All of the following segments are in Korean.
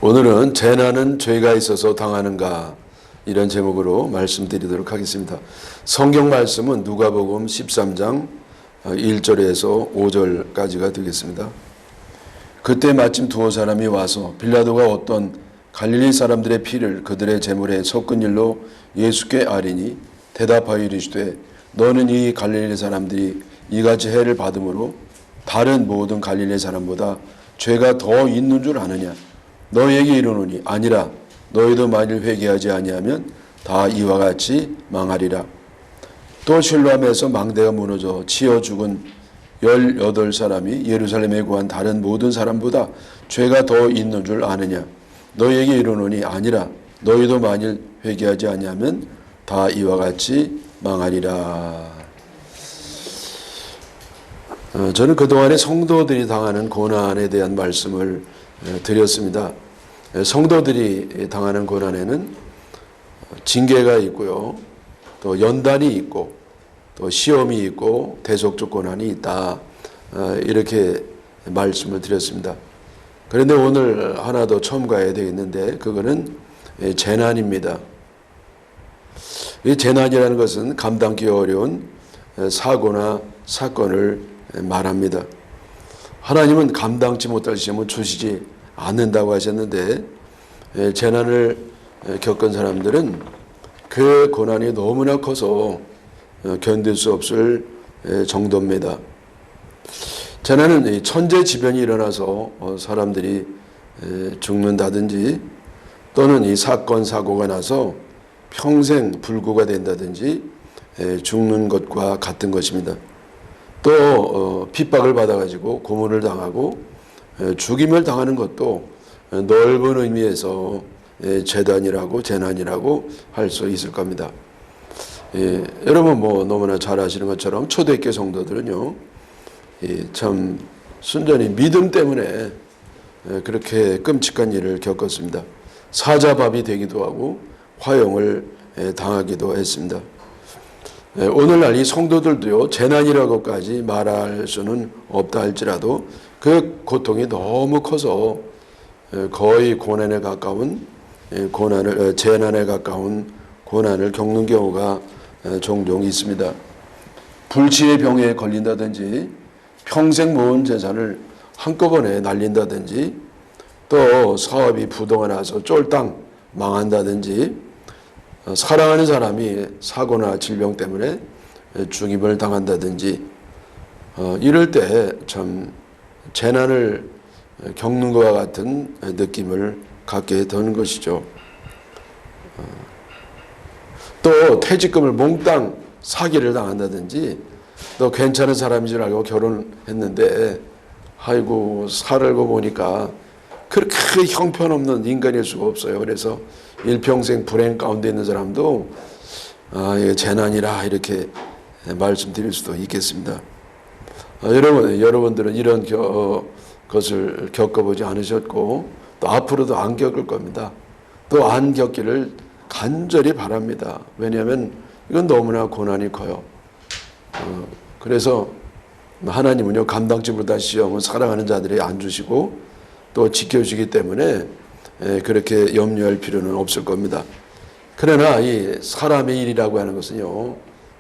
오늘은 재난은 죄가 있어서 당하는가, 이런 제목으로 말씀드리도록 하겠습니다. 성경 말씀은 누가복음 13장 1절에서 5절까지가 되겠습니다. 그때 마침 두어 사람이 와서 빌라도가 어떤 갈릴리 사람들의 피를 그들의 제물에 섞은 일로 예수께 아뢰니 대답하여 이르시되, 너는 이 갈릴리 사람들이 이같이 해를 받음으로 다른 모든 갈릴리 사람보다 죄가 더 있는 줄 아느냐? 너희에게 이르노니 아니라, 너희도 만일 회개하지 아니하면 다 이와 같이 망하리라. 또 실로암에서 망대가 무너져 치어 죽은 18사람이 예루살렘에 구한 다른 모든 사람보다 죄가 더 있는 줄 아느냐? 너희에게 이르노니 아니라, 너희도 만일 회개하지 아니하면 다 이와 같이 망하리라. 저는 그동안에 성도들이 당하는 고난에 대한 말씀을 드렸습니다. 성도들이 당하는 고난에는 징계가 있고요, 또 연단이 있고, 또 시험이 있고, 대속적 고난이 있다, 이렇게 말씀을 드렸습니다. 그런데 오늘 하나 더 첨가해야 되겠는데, 그거는 재난입니다. 이 재난이라는 것은 감당하기 어려운 사고나 사건을 말합니다. 하나님은 감당치 못할 시험은 주시지 않는다고 하셨는데, 재난을 겪은 사람들은 그 고난이 너무나 커서 견딜 수 없을 정도입니다. 재난은 천재지변이 일어나서 사람들이 죽는다든지, 또는 이 사건 사고가 나서 평생 불구가 된다든지 죽는 것과 같은 것입니다. 또 핍박을 받아가지고 고문을 당하고 죽임을 당하는 것도 넓은 의미에서 재난이라고 할 수 있을 겁니다. 여러분 너무나 잘 아시는 것처럼 초대교회 성도들은요, 참 순전히 믿음 때문에 그렇게 끔찍한 일을 겪었습니다. 사자밥이 되기도 하고 화형을 당하기도 했습니다. 오늘날 이 성도들도요, 재난이라고까지 말할 수는 없다 할지라도 그 고통이 너무 커서 거의 고난에 가까운 재난에 가까운 고난을 겪는 경우가 종종 있습니다. 불치의 병에 걸린다든지, 평생 모은 재산을 한꺼번에 날린다든지, 또 사업이 부도가 나서 쫄딱 망한다든지, 사랑하는 사람이 사고나 질병 때문에 죽임을 당한다든지, 이럴 때 참 재난을 겪는 것과 같은 느낌을 갖게 되는 것이죠. 또 퇴직금을 몽땅 사기를 당한다든지, 또 괜찮은 사람인 줄 알고 결혼했는데 아이고 살고 보니까 그렇게 형편없는 인간일 수가 없어요. 그래서 일평생 불행 가운데 있는 사람도 이게 재난이라 이렇게 말씀드릴 수도 있겠습니다. 여러분들은 이런 것을 겪어보지 않으셨고, 또 앞으로도 안 겪을 겁니다. 또 안 겪기를 간절히 바랍니다. 왜냐하면 이건 너무나 고난이 커요. 그래서 하나님은요, 감당치 못한 시험은 사랑하는 자들이 안 주시고 또 지켜주시기 때문에 그렇게 염려할 필요는 없을 겁니다. 그러나 이 사람의 일이라고 하는 것은요,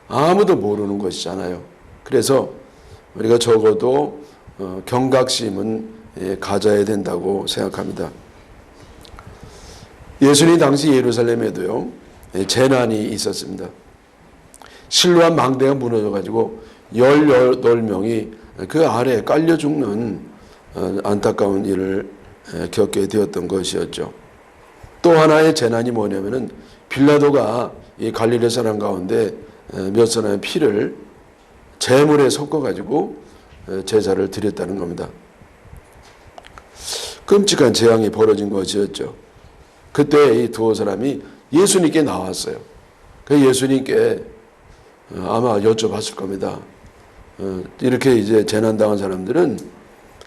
아무도 모르는 것이잖아요. 그래서 우리가 적어도 경각심은 가져야 된다고 생각합니다. 예수님 당시 예루살렘에도요, 재난이 있었습니다. 실로암 망대가 무너져가지고 18명이 그 아래에 깔려 죽는 안타까운 일을 겪게 되었던 것이었죠. 또 하나의 재난이 뭐냐면은, 빌라도가 이 갈릴리 사람 가운데 몇 사람의 피를 제물에 섞어가지고 제사를 드렸다는 겁니다. 끔찍한 재앙이 벌어진 것이었죠. 그때 이 두어 사람이 예수님께 나왔어요. 그 예수님께 아마 여쭤봤을 겁니다. 이렇게 이제 재난당한 사람들은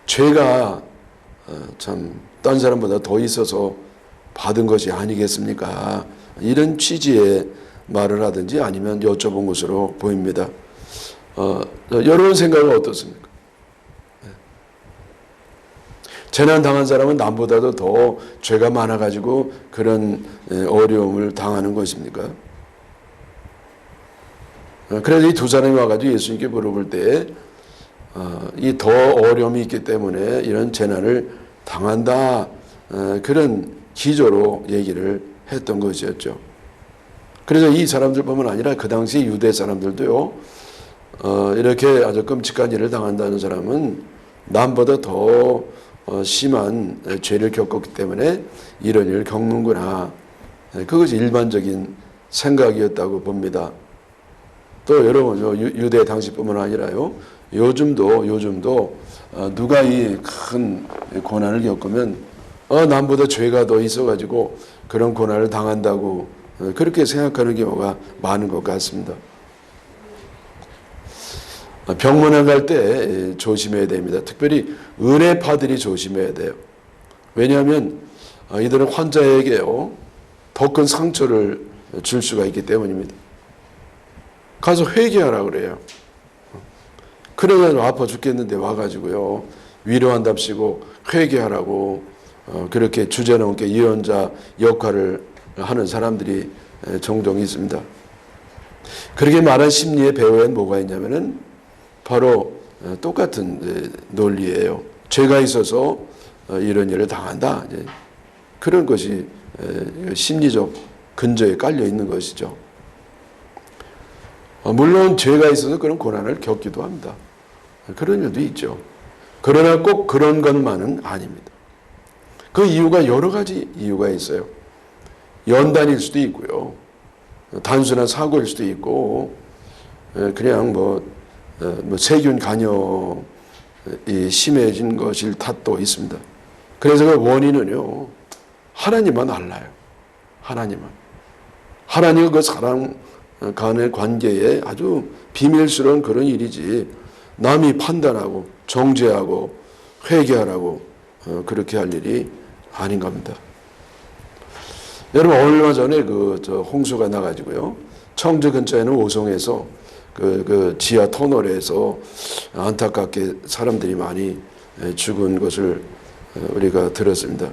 죄가 참 딴 사람보다 더 있어서 받은 것이 아니겠습니까? 이런 취지의 말을 하든지 아니면 여쭤본 것으로 보입니다. 여러분 생각은 어떻습니까? 재난 당한 사람은 남보다도 더 죄가 많아가지고 그런 어려움을 당하는 것입니까? 그래서 이 두 사람이 와가지고 예수님께 물어볼 때 이 더 어려움이 있기 때문에 이런 재난을 당한다, 그런 기조로 얘기를 했던 것이었죠. 그래서 이 사람들뿐만 아니라 그 당시 유대 사람들도요, 이렇게 아주 끔찍한 일을 당한다는 사람은 남보다 더 심한 죄를 겪었기 때문에 이런 일을 겪는구나, 그것이 일반적인 생각이었다고 봅니다. 또 여러분, 유대 당시뿐만 아니라요, 요즘도 누가 이 큰 고난을 겪으면 남보다 죄가 더 있어가지고 그런 고난을 당한다고 그렇게 생각하는 경우가 많은 것 같습니다. 병문안 갈 때 조심해야 됩니다. 특별히 은혜파들이 조심해야 돼요. 왜냐하면 이들은 환자에게요, 더 큰 상처를 줄 수가 있기 때문입니다. 가서 회개하라 그래요. 그러면 아파 죽겠는데 와가지고요, 위로한답시고 회개하라고 그렇게 주제넘게 예언자 역할을 하는 사람들이 종종 있습니다. 그렇게 말한 심리의 배후엔 뭐가 있냐면은 바로 똑같은 논리예요. 죄가 있어서 이런 일을 당한다, 그런 것이 심리적 근저에 깔려 있는 것이죠. 물론 죄가 있어서 그런 고난을 겪기도 합니다. 그런 일도 있죠. 그러나 꼭 그런 것만은 아닙니다. 그 이유가 여러 가지 이유가 있어요. 연단일 수도 있고요, 단순한 사고일 수도 있고, 그냥 세균 간염이 심해진 것일 탓도 있습니다. 그래서 그 원인은요, 하나님만 알아요. 하나님과 그 사람 간의 관계에 아주 비밀스러운 그런 일이지, 남이 판단하고 정죄하고 회개하라고 그렇게 할 일이 아닌 겁니다. 여러분, 얼마 전에 홍수가 나가지고요, 청주 근처에는 오송에서 그 지하 터널에서 안타깝게 사람들이 많이 죽은 것을 우리가 들었습니다.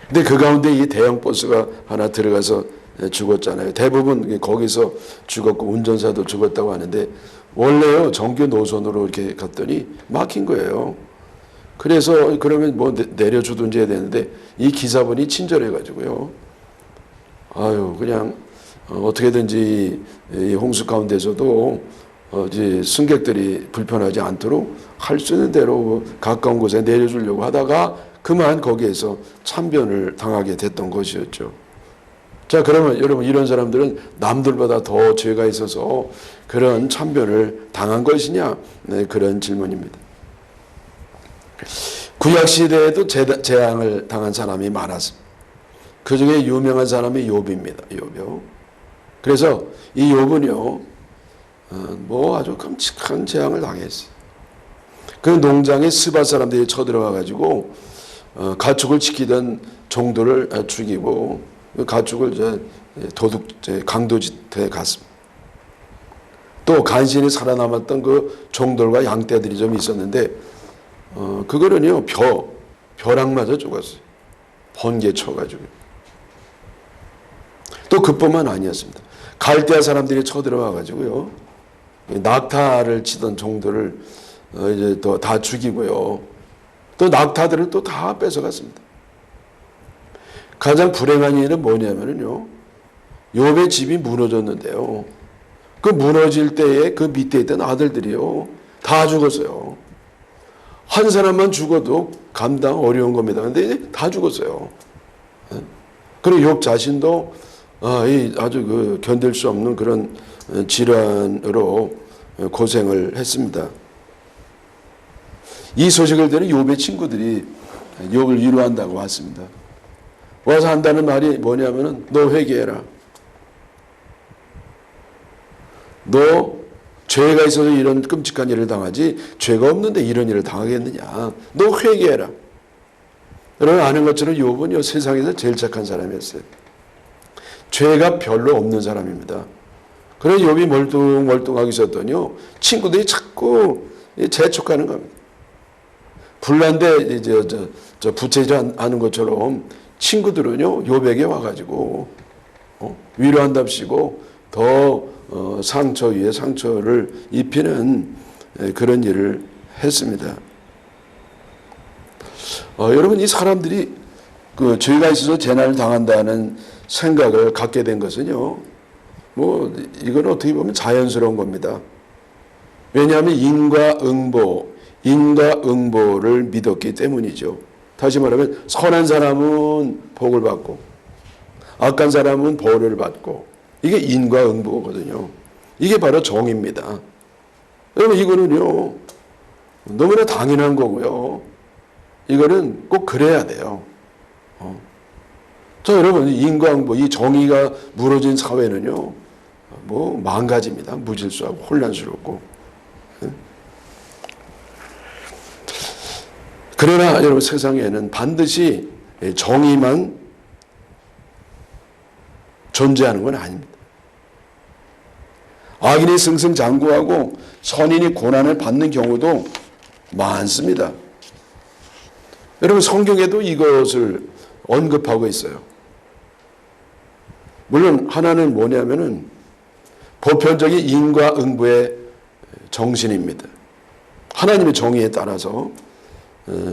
근데 그 가운데 이 대형 버스가 하나 들어가서 죽었잖아요. 대부분 거기서 죽었고 운전사도 죽었다고 하는데, 원래요, 정규 노선으로 이렇게 갔더니 막힌 거예요. 그래서 그러면 내려주든지 해야 되는데, 이 기사분이 친절해가지고요, 그냥 어떻게든지 이 홍수 가운데서도 승객들이 불편하지 않도록 할 수 있는 대로 가까운 곳에 내려주려고 하다가 그만 거기에서 참변을 당하게 됐던 것이었죠. 자, 그러면 여러분, 이런 사람들은 남들보다 더 죄가 있어서 그런 참변을 당한 것이냐? 그런 질문입니다. 구약시대에도 재앙을 당한 사람이 많았습니다. 그 중에 유명한 사람이 욥입니다. 욥이요. 그래서 이 욥은요, 아주 끔찍한 재앙을 당했어요. 그 농장에 스바 사람들이 쳐들어와가지고 가축을 지키던 종들을 죽이고, 가축을 강도짓에 갔습니다. 또 간신히 살아남았던 그 종들과 양떼들이 좀 있었는데, 그거는요, 벼락 맞아 죽었어요. 번개 쳐가지고. 또 그뿐만 아니었습니다. 갈대아 사람들이 쳐들어와가지고요, 낙타를 치던 종들을 이제 또 다 죽이고요, 또 낙타들을 또 다 뺏어갔습니다. 가장 불행한 일은 뭐냐면요, 욥의 집이 무너졌는데요, 그 무너질 때에 그 밑에 있던 아들들이요, 다 죽었어요. 한 사람만 죽어도 감당 어려운 겁니다. 근데 다 죽었어요. 그리고 욥 자신도 아주 견딜 수 없는 그런 질환으로 고생을 했습니다. 이 소식을 들은 욥의 친구들이 욥을 위로한다고 왔습니다. 와서 한다는 말이 뭐냐면은, 너 회개해라. 너 죄가 있어서 이런 끔찍한 일을 당하지, 죄가 없는데 이런 일을 당하겠느냐. 너 회개해라. 여러분 아는 것처럼 욥은요, 세상에서 제일 착한 사람이었어요. 죄가 별로 없는 사람입니다. 그래서 욥이 멀뚱멀뚱하게 있었더니요, 친구들이 자꾸 재촉하는 겁니다. 불난데 이제 저 부채질 하는 것처럼 친구들은요 욥에게 와가지고 위로한답시고 더 상처 위에 상처를 입히는 그런 일을 했습니다. 여러분 이 사람들이 그 죄가 있어서 재난을 당한다는 생각을 갖게 된 것은요, 뭐 이건 어떻게 보면 자연스러운 겁니다. 왜냐하면 인과응보를 믿었기 때문이죠. 다시 말하면 선한 사람은 복을 받고 악한 사람은 벌을 받고, 이게 인과응보거든요. 이게 바로 정의입니다. 여러분 이거는요 너무나 당연한 거고요. 이거는 꼭 그래야 돼요. 자, 여러분 인과응보, 이 정의가 무너진 사회는요 뭐 망가집니다. 무질서하고 혼란스럽고. 그러나 여러분 세상에는 반드시 정의만 존재하는 건 아닙니다. 악인이 승승장구하고 선인이 고난을 받는 경우도 많습니다. 여러분 성경에도 이것을 언급하고 있어요. 물론 하나는 뭐냐면은 보편적인 인과응보의 정신입니다. 하나님의 정의에 따라서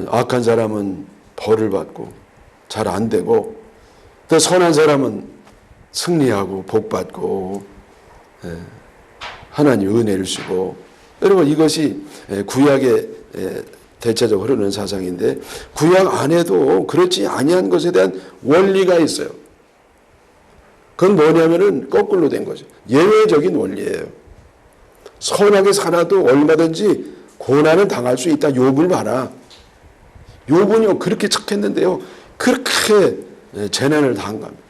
악한 사람은 벌을 받고 잘 안 되고, 또 선한 사람은 승리하고 복 받고 하나님 은혜를 주고. 여러분 이것이 구약의 대체적으로 흐르는 사상인데, 구약 안에도 그렇지 아니한 것에 대한 원리가 있어요. 그건 뭐냐면은 거꾸로 된 거죠. 예외적인 원리예요. 선하게 살아도 얼마든지 고난을 당할 수 있다. 욥을 봐라. 욥은요 그렇게 착했는데요 그렇게 재난을 당한 겁니다.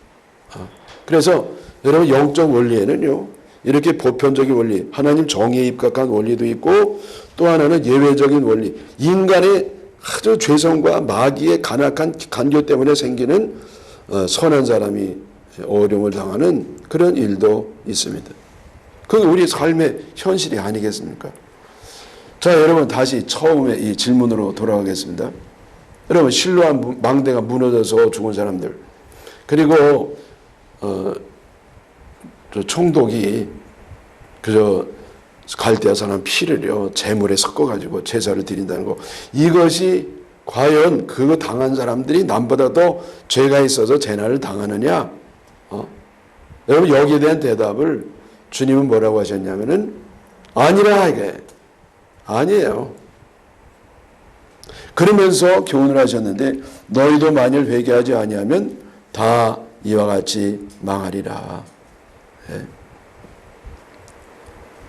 그래서 여러분 영적 원리에는요 이렇게 보편적인 원리, 하나님 정의에 입각한 원리도 있고, 또 하나는 예외적인 원리, 인간의 아주 죄성과 마귀의 간악한 간교 때문에 생기는 선한 사람이 어려움을 당하는 그런 일도 있습니다. 그게 우리 삶의 현실이 아니겠습니까? 자, 여러분 다시 처음에 이 질문으로 돌아가겠습니다. 여러분 실로암 망대가 무너져서 죽은 사람들, 그리고 저 총독이 그저 갈대아 사람 피를요 제물에 섞어가지고 제사를 드린다는 거, 이것이 과연 그거 당한 사람들이 남보다 더 죄가 있어서 재난을 당하느냐? 여러분 여기에 대한 대답을 주님은 뭐라고 하셨냐면은 아니라, 이게 아니에요. 그러면서 교훈을 하셨는데, 너희도 만일 회개하지 아니하면 다 이와 같이 망하리라.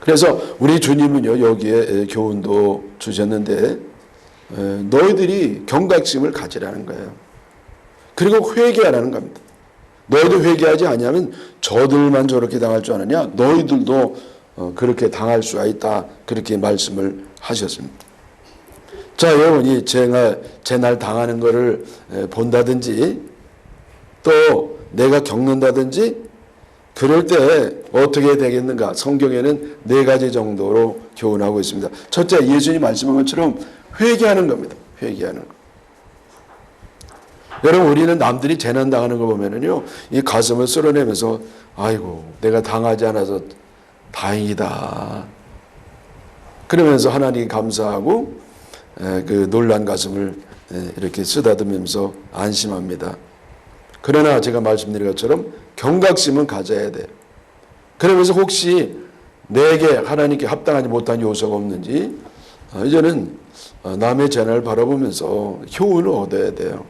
그래서 우리 주님은요 여기에 교훈도 주셨는데, 너희들이 경각심을 가지라는 거예요. 그리고 회개하라는 겁니다. 너희도 회개하지 아니하면 저들만 저렇게 당할 줄 아느냐? 너희들도 그렇게 당할 수가 있다. 그렇게 말씀을 하셨습니다. 자, 여러분 이 재날 당하는 것을 본다든지 또 내가 겪는다든지 그럴 때 어떻게 되겠는가? 성경에는 4가지 정도로 교훈하고 있습니다. 첫째, 예수님이 말씀한 것처럼 회개하는 겁니다. 회개하는 것. 여러분 우리는 남들이 재난 당하는 거 보면은요 이 가슴을 쓸어내면서 아이고 내가 당하지 않아서 다행이다 그러면서 하나님께 감사하고 그 놀란 가슴을 이렇게 쓰다듬으면서 안심합니다. 그러나 제가 말씀드린 것처럼 경각심은 가져야 돼요. 그러면서 혹시 내게 하나님께 합당하지 못한 요소가 없는지 이제는 남의 재난을 바라보면서 교훈을 얻어야 돼요.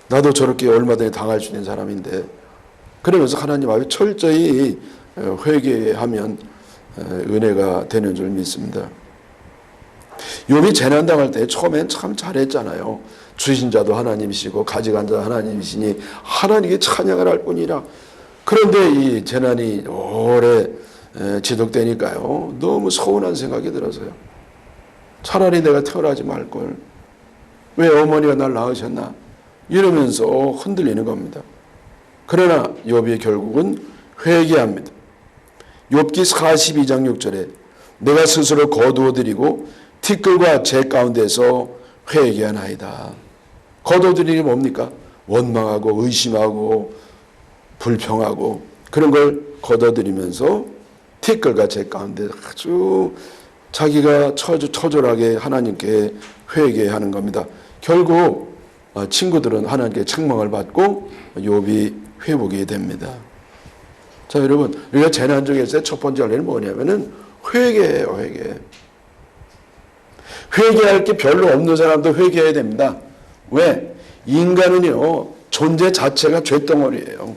나도 저렇게 얼마든지 당할 수 있는 사람인데, 그러면서 하나님 앞에 철저히 회개하면 은혜가 되는 줄 믿습니다. 욥이 재난 당할 때 처음엔 참 잘했잖아요. 주신 자도 하나님이시고 가져간 자도 하나님이시니 하나님께 찬양을 할 뿐이라. 그런데 이 재난이 오래 지속되니까요 너무 서운한 생각이 들어서요. 차라리 내가 태어나지 말걸. 왜 어머니가 날 낳으셨나? 이러면서 흔들리는 겁니다. 그러나 욥이 결국은 회개합니다. 욥기 42장 6절에 내가 스스로 거두어드리고 티끌과 재 가운데서 회개하나이다. 거둬들이는 게 뭡니까? 원망하고 의심하고 불평하고 그런 걸 거둬들이면서 티끌과 재 가운데 아주 자기가 처절하게 하나님께 회개하는 겁니다. 결국 친구들은 하나님께 책망을 받고 욥이 회복이 됩니다. 자, 여러분, 우리가 재난 중에서 첫 번째 할 일은 뭐냐면은 회개예요, 회개. 회개할 게 별로 없는 사람도 회개해야 됩니다. 왜? 인간은요, 존재 자체가 죄덩어리예요.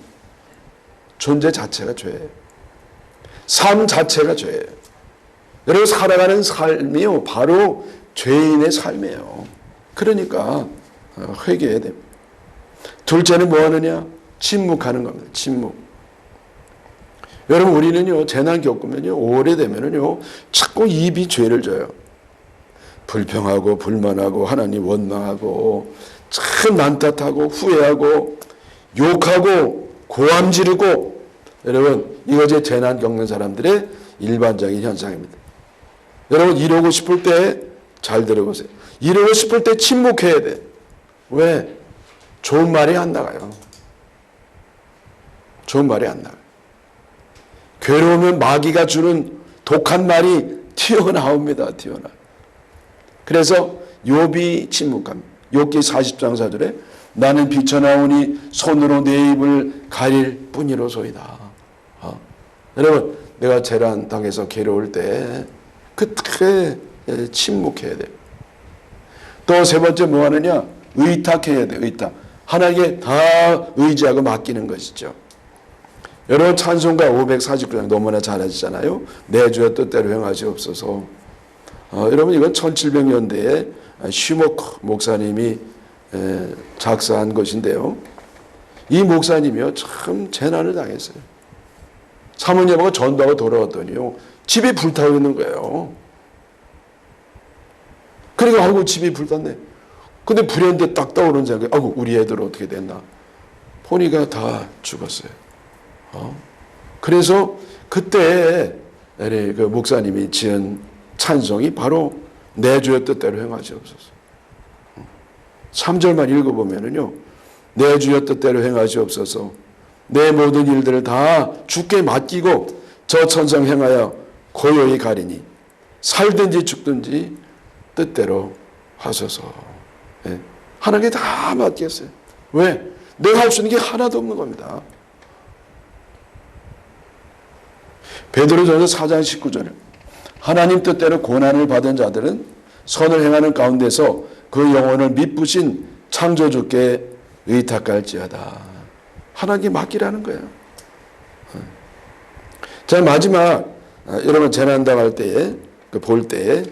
존재 자체가 죄예요. 삶 자체가 죄예요. 여러분, 살아가는 삶이요, 바로 죄인의 삶이에요. 그러니까 회개해야 됩니다. 둘째는 뭐 하느냐? 침묵하는 겁니다. 침묵. 여러분, 우리는요, 재난 겪으면요, 오래되면은요, 자꾸 입이 죄를 져요. 불평하고, 불만하고, 하나님 원망하고, 참 난탓하고, 후회하고, 욕하고, 고함 지르고, 여러분, 이것이 재난 겪는 사람들의 일반적인 현상입니다. 여러분, 이러고 싶을 때 잘 들어보세요. 이러고 싶을 때 침묵해야 돼. 왜? 좋은 말이 안 나가요. 좋은 말이 안 나가요. 괴로우면 마귀가 주는 독한 말이 튀어나옵니다. 튀어나와요. 그래서 욥이 침묵합니다. 욥기 40장 4절에 나는 비쳐나오니 손으로 내 입을 가릴 뿐이로소이다. 여러분, 내가 재난 당해서 괴로울 때 그때 침묵해야 돼요. 또 세 번째 뭐 하느냐? 의탁해야 돼요. 의탁. 하나님께 다 의지하고 맡기는 것이죠. 여러분, 찬송가 549장 너무나 잘 아시잖아요. 내 주의 뜻대로 행하시옵소서. 여러분, 이건 1700년대에 슈모크 목사님이 작사한 것인데요. 이 목사님이요, 참 재난을 당했어요. 사모님하고 전도하고 돌아왔더니요, 집이 불타고 있는 거예요. 그리고 아이고, 집이 불탔네. 근데 불현대 딱 떠오르는 생각이, 아이고, 우리 애들 어떻게 됐나. 보니까 다 죽었어요. 그래서 그때 그 목사님이 지은 찬송이 바로 내 주의 뜻대로 행하시옵소서. 3절만 읽어보면은요, 내 주의 뜻대로 행하시옵소서. 내 모든 일들을 다 주께 맡기고 저 천성 행하여 고요히 가리니 살든지 죽든지 뜻대로 하소서. 네. 하나님께 다 맡겼어요. 왜? 내가 할 수 있는 게 하나도 없는 겁니다. 베드로전서 4장 19절 하나님 뜻대로 고난을 받은 자들은 선을 행하는 가운데서 그 영혼을 미쁘신 창조주께 의탁할지어다. 하나님께 맡기라는 거예요. 자, 마지막, 여러분 재난 당할 때에, 볼 때에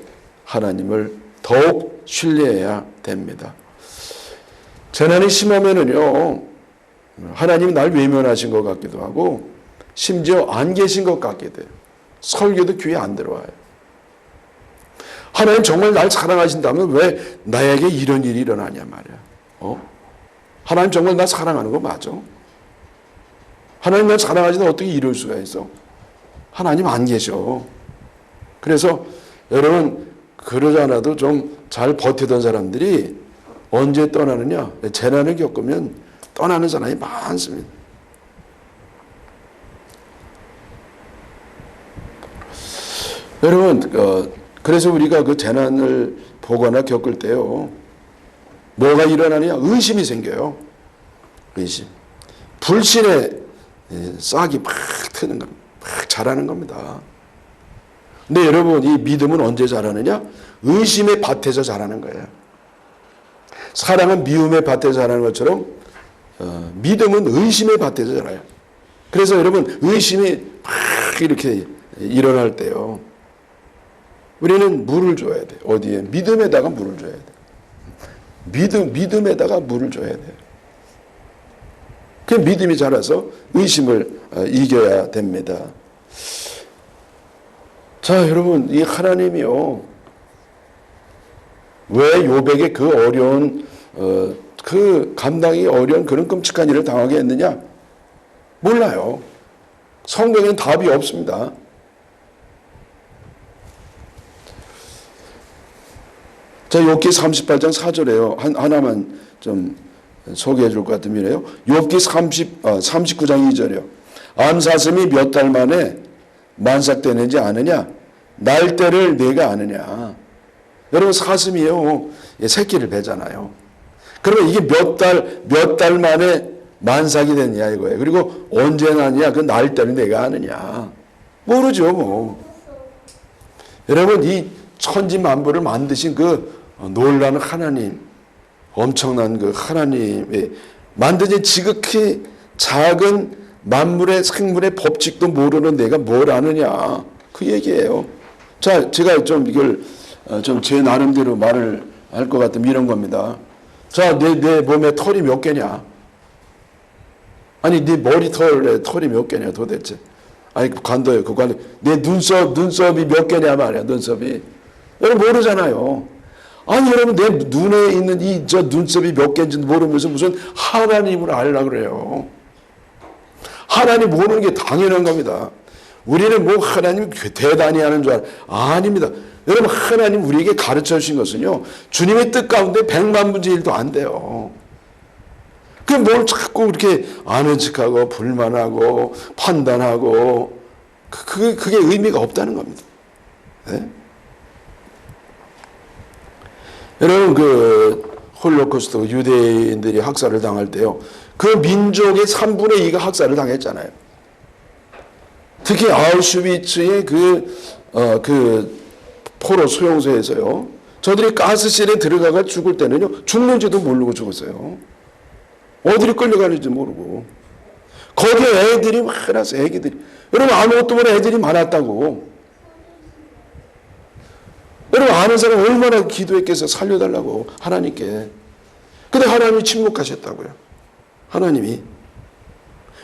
하나님을 더욱 신뢰해야 됩니다. 재난이 심하면은요, 하나님이 날 외면하신 것 같기도 하고, 심지어 안 계신 것 같기도 해요. 설교도 귀에 안 들어와요. 하나님 정말 날 사랑하신다면 왜 나에게 이런 일이 일어나냐 말이야. 하나님 정말 나 사랑하는 거 맞아? 하나님 날 사랑하시는데 어떻게 이럴 수가 있어? 하나님 안 계셔. 그래서 여러분, 그러지 않아도 좀 잘 버티던 사람들이 언제 떠나느냐? 재난을 겪으면 떠나는 사람이 많습니다. 여러분, 그래서 우리가 그 재난을 보거나 겪을 때요, 뭐가 일어나느냐? 의심이 생겨요. 의심. 불신의 싹이 막 트는 겁니다. 막 자라는 겁니다. 근데 여러분, 이 믿음은 언제 자라느냐? 의심의 밭에서 자라는 거예요. 사랑은 미움의 밭에서 자라는 것처럼 믿음은 의심의 밭에서 자라요. 그래서 여러분, 의심이 막 이렇게 일어날 때요, 우리는 물을 줘야 돼. 어디에? 믿음에다가 물을 줘야 돼. 믿음에다가 물을 줘야 돼. 그 믿음이 자라서 의심을 이겨야 됩니다. 자, 여러분, 이 하나님이요, 왜 욥에게 그 어려운, 그 감당이 어려운 그런 끔찍한 일을 당하게 했느냐? 몰라요. 성경에는 답이 없습니다. 자, 욥기 38장 4절에요. 하나만 좀 소개해 줄 것 같으면요. 욥기 39장 2절이요. 암사슴이 몇 달 만에 만삭되는지 아느냐? 날때를 내가 아느냐? 여러분, 사슴이요, 새끼를 베잖아요. 그러면 이게 몇 달 만에 만삭이 됐냐 이거예요. 그리고 언제 나냐? 그 날때를 내가 아느냐? 모르죠, 뭐. 여러분, 이 천지만물을 만드신 그 놀라운 하나님, 엄청난 그 하나님의 만드신 지극히 작은 만물의 생물의 법칙도 모르는 내가 뭘 아느냐, 그 얘기예요. 자, 제가 좀 이걸 좀 제 나름대로 말을 할 것 같으면 이런 겁니다. 자, 내 몸에 털이 몇 개냐? 아니, 네 머리털에 털이 몇 개냐 도대체? 아니, 관둬요. 그 관둬. 내 눈썹이 몇 개냐 말이야, 눈썹이. 여러분 모르잖아요. 아니, 여러분 내 눈에 있는 저 눈썹이 몇 개인지 모르면서 무슨 하나님을 알려고 그래요. 하나님 모르는 게 당연한 겁니다. 우리는 뭐 하나님 대단히 하는 줄 아닙니다. 여러분, 하나님 우리에게 가르쳐 주신 것은요, 주님의 뜻 가운데 100만 분의 1도 안 돼요. 그 뭘 자꾸 이렇게 아는 척하고 불만하고 판단하고 그게 의미가 없다는 겁니다. 네? 여러분, 그 홀로코스트 유대인들이 학살을 당할 때요, 그 민족의 3분의 2가 학살을 당했잖아요. 특히 아우슈비츠의 그 포로 수용소에서요, 저들이 가스실에 들어가가 죽을 때는요, 죽는지도 모르고 죽었어요. 어디로 끌려가는지 모르고. 거기에 애들이 많아서, 애기들이. 여러분, 아무것도 모르는 애들이 많았다고. 여러분, 아는 사람 얼마나 기도했겠어요. 살려달라고, 하나님께. 근데 하나님이 침묵하셨다고요. 하나님이.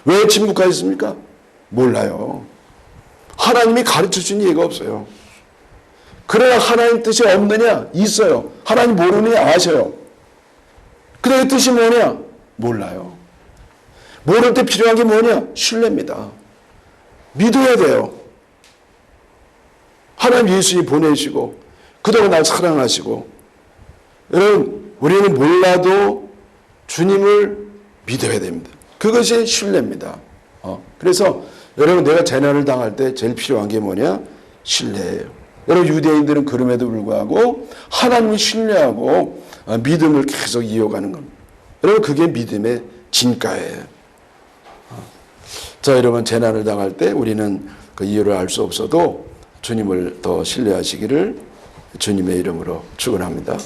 왜 침묵하셨습니까? 몰라요. 하나님이 가르쳐 준 얘기가 없어요. 그러나 하나님 뜻이 없느냐? 있어요. 하나님 모르느냐? 아셔요. 근데 그 뜻이 뭐냐? 몰라요. 모를 때 필요한 게 뭐냐? 신뢰입니다. 믿어야 돼요. 하나님 예수님 보내시고 그동안 날 사랑하시고, 여러분, 우리는 몰라도 주님을 믿어야 됩니다. 그것이 신뢰입니다. 그래서 여러분, 내가 재난을 당할 때 제일 필요한 게 뭐냐? 신뢰예요. 여러분, 유대인들은 그럼에도 불구하고 하나님을 신뢰하고 믿음을 계속 이어가는 겁니다. 여러분, 그게 믿음의 진가예요. 자, 여러분, 재난을 당할 때 우리는 그 이유를 알 수 없어도 주님을 더 신뢰하시기를 주님의 이름으로 축원합니다.